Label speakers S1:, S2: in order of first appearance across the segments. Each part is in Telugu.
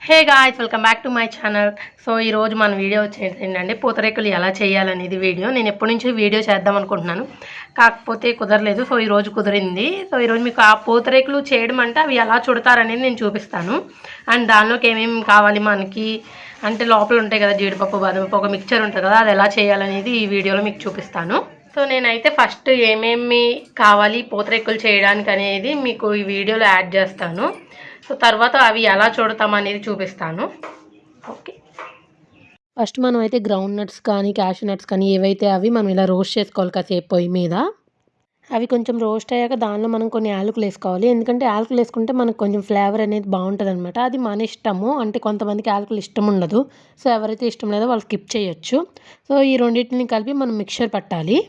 S1: Hey guys, welcome back to my channel. So ఈరోజు మన వీడియో వచ్చేసిందండి పూతరేకులు ఎలా చేయాలనేది వీడియో. నేను ఎప్పటి నుంచి వీడియో చేద్దాం అనుకుంటున్నాను, కాకపోతే కుదరలేదు. సో ఈరోజు కుదిరింది. సో ఈరోజు మీకు ఆ పూతరేకులు చేయడం అంటే అవి ఎలా చుడతారనేది నేను చూపిస్తాను. అండ్ దానిలోకి ఏమేమి కావాలి మనకి అంటే లోపల ఉంటాయి కదా జీడిపప్పు, బాదం, ఒక మిక్చర్ ఉంటుంది కదా, అది ఎలా చేయాలనేది ఈ వీడియోలో మీకు చూపిస్తాను. సో నేనైతే ఫస్ట్ ఏమేమి కావాలి పూతరేకులు చేయడానికి అనేది మీకు ఈ వీడియోలో యాడ్ చేస్తాను. సో తర్వాత అవి ఎలా చూడతాం అనేది చూపిస్తాను. ఓకే, ఫస్ట్ మనం అయితే గ్రౌండ్ నట్స్ కానీ క్యాషూ నట్స్ కానీ ఏవైతే అవి మనం ఇలా రోస్ట్ చేసుకోవాలి కాసేపు పొయ్యి మీద. అవి కొంచెం రోస్ట్ అయ్యాక దానిలో మనం కొన్ని యాలకులు వేసుకోవాలి. ఎందుకంటే యాలకులు వేసుకుంటే మనకు కొంచెం ఫ్లేవర్ అనేది బాగుంటుంది అనమాట. అది మన ఇష్టము, అంటే కొంతమందికి యాలకులు ఇష్టం ఉండదు. సో ఎవరైతే ఇష్టం లేదో వాళ్ళు స్కిప్ చేయొచ్చు. సో ఈ రెండింటిని కలిపి మనం మిక్చర్ పట్టాలి.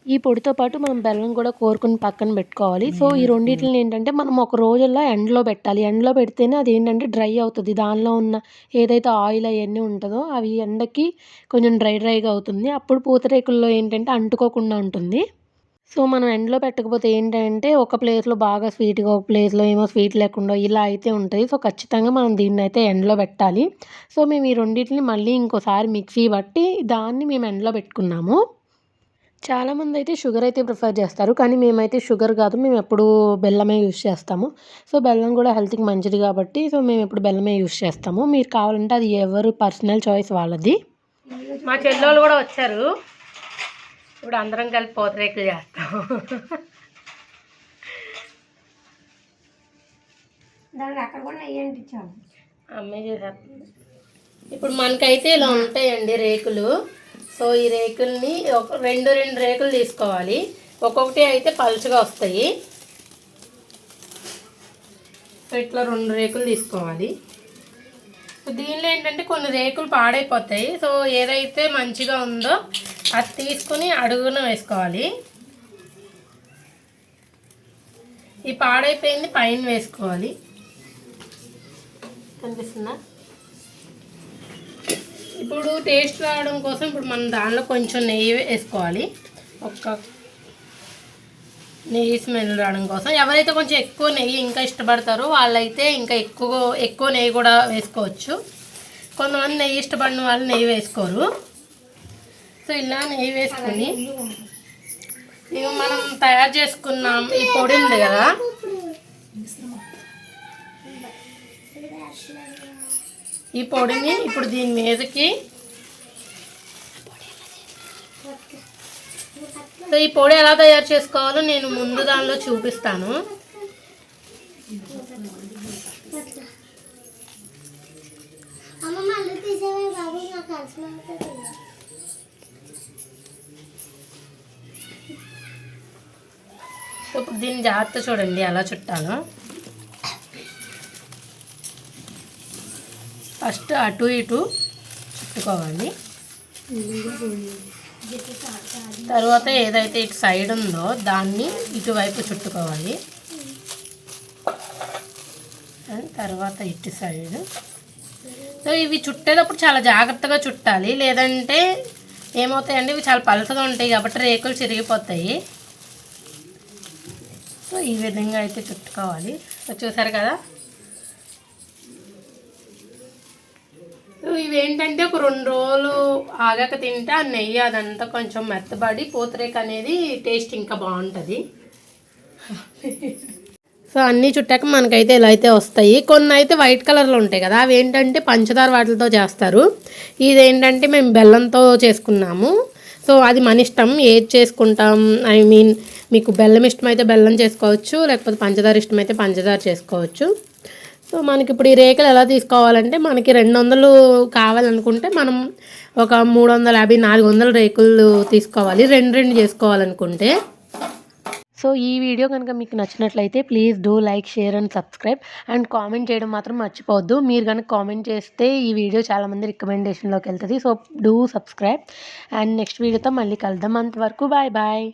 S1: ఈ పొడితో పాటు మనం బెల్లం కూడా కోరుకుని పక్కన పెట్టుకోవాలి. సో ఈ రెండింటిని ఏంటంటే మనం ఒక రోజుల్లో ఎండలో పెట్టాలి. ఎండలో పెడితేనే అది ఏంటంటే డ్రై అవుతుంది. దానిలో ఉన్న ఏదైతే ఆయిల్ అవన్నీ ఉంటుందో అవి ఎండకి కొంచెం డ్రైగా అవుతుంది. అప్పుడు పూతరేకుల్లో ఏంటంటే అంటుకోకుండా ఉంటుంది. సో మనం ఎండలో పెట్టకపోతే ఏంటంటే ఒక ప్లేస్లో బాగా స్వీట్గా, ఒక ప్లేస్లో ఏమో స్వీట్ లేకుండా ఇలా అయితే ఉంటుంది. సో ఖచ్చితంగా మనం దీన్ని అయితే ఎండలో పెట్టాలి. సో మేము ఈ రెండింటిని మళ్ళీ ఇంకోసారి మిక్సీ బట్టి దాన్ని మేము ఎండలో పెట్టుకున్నాము. చాలామంది అయితే షుగర్ అయితే ప్రిఫర్ చేస్తారు, కానీ మేమైతే షుగర్ కాదు, మేము ఎప్పుడు బెల్లమే యూస్ చేస్తాము. సో బెల్లం కూడా హెల్త్కి మంచిది కాబట్టి సో మేము ఎప్పుడు బెల్లమే యూస్ చేస్తాము. మీరు కావాలంటే అది ఎవరు పర్సనల్ చాయిస్ వాళ్ళది. మా చెల్లెళ్ళు కూడా వచ్చారు, ఇప్పుడు అందరం కలిపి పూతరేకులు చేస్తాము. అమ్మాయి చేసేస్తుంది. ఇప్పుడు మనకైతే ఇలా ఉంటాయండి రేకులు. సో ఈ రేకుల్ని రెండు రేకులు తీసుకోవాలి. ఒక్కొక్కటి అయితే పలుచగా వస్తాయి. సో ఇట్లా 2 రేకులు తీసుకోవాలి. దీనిలో ఏంటంటే కొన్ని రేకులు పాడైపోతాయి. సో ఏదైతే మంచిగా ఉందో అది తీసుకుని అడుగున వేసుకోవాలి. ఈ పాడైపోయింది పైన వేసుకోవాలి. కనిపిస్తుందా? ఇప్పుడు టేస్ట్ రావడం కోసం ఇప్పుడు మనం దానిలో కొంచెం నెయ్యి వేసుకోవాలి. నెయ్యి స్మెల్ రావడం కోసం ఎవరైతే కొంచెం ఎక్కువ నెయ్యి ఇంకా ఇష్టపడతారో వాళ్ళైతే ఇంకా ఎక్కువ నెయ్యి కూడా వేసుకోవచ్చు. కొంతమంది నెయ్యి ఇష్టపడిన వాళ్ళు నెయ్యి వేసుకోరు. సో ఇలా నెయ్యి వేసుకొని ఇక మనం తయారు చేసుకున్నాం ఈ పొడి ఉంది కదా, ఈ పొడిని ఇప్పుడు దీని మీదకి, సో ఈ పొడి ఎలా తయారు చేసుకోవాలో నేను ముందు దానిలో చూపిస్తాను. ఇప్పుడు దీన్ని జాగ్రత్త చూడండి ఎలా చుట్టాలో. ఫస్ట్ అటు ఇటు చుట్టుకోవాలి. తర్వాత ఏదైతే ఇటు సైడ్ ఉందో దాన్ని ఇటువైపు చుట్టుకోవాలి. అండ్ తర్వాత ఇటు సైడ్. సో ఇవి చుట్టేటప్పుడు చాలా జాగ్రత్తగా చుట్టాలి, లేదంటే ఏమవుతాయండి ఇవి చాలా పలసగా ఉంటాయి కాబట్టి రేకులు చిరిగిపోతాయి. సో ఈ విధంగా అయితే చుట్టుకోవాలి. సో చూసారు కదా, ఇవేంటంటే ఒక 2 రోజులు ఆగాక తింటే ఆ నెయ్యి అదంతా కొంచెం మెత్తబడి పూతరేకు అనేది టేస్ట్ ఇంకా బాగుంటుంది. సో అన్నీ చుట్టాక మనకైతే ఇలా అయితే వస్తాయి. కొన్ని అయితే వైట్ కలర్లో ఉంటాయి కదా, అవి ఏంటంటే పంచదార వాటితో చేస్తారు. ఇదేంటంటే మేము బెల్లంతో చేసుకున్నాము. సో అది మన ఇష్టం ఏది చేసుకుంటాం. మీకు బెల్లం ఇష్టమైతే బెల్లం చేసుకోవచ్చు, లేకపోతే పంచదార ఇష్టమైతే పంచదార చేసుకోవచ్చు. సో మనకి ఇప్పుడు ఈ రేకులు ఎలా తీసుకోవాలంటే మనకి 200 కావాలనుకుంటే మనం ఒక 350, 400 రేకులు తీసుకోవాలి, 2 చేసుకోవాలనుకుంటే. సో ఈ వీడియో కనుక మీకు నచ్చినట్లయితే please do like, share and subscribe and comment చేయడం మాత్రం మర్చిపోవద్దు. మీరు కనుక కామెంట్ చేస్తే ఈ వీడియో చాలామంది రికమెండేషన్లోకి వెళ్తుంది. So do subscribe and next వీడియోతో మళ్ళీ కలుద్దాం. అంతవరకు బాయ్ బాయ్.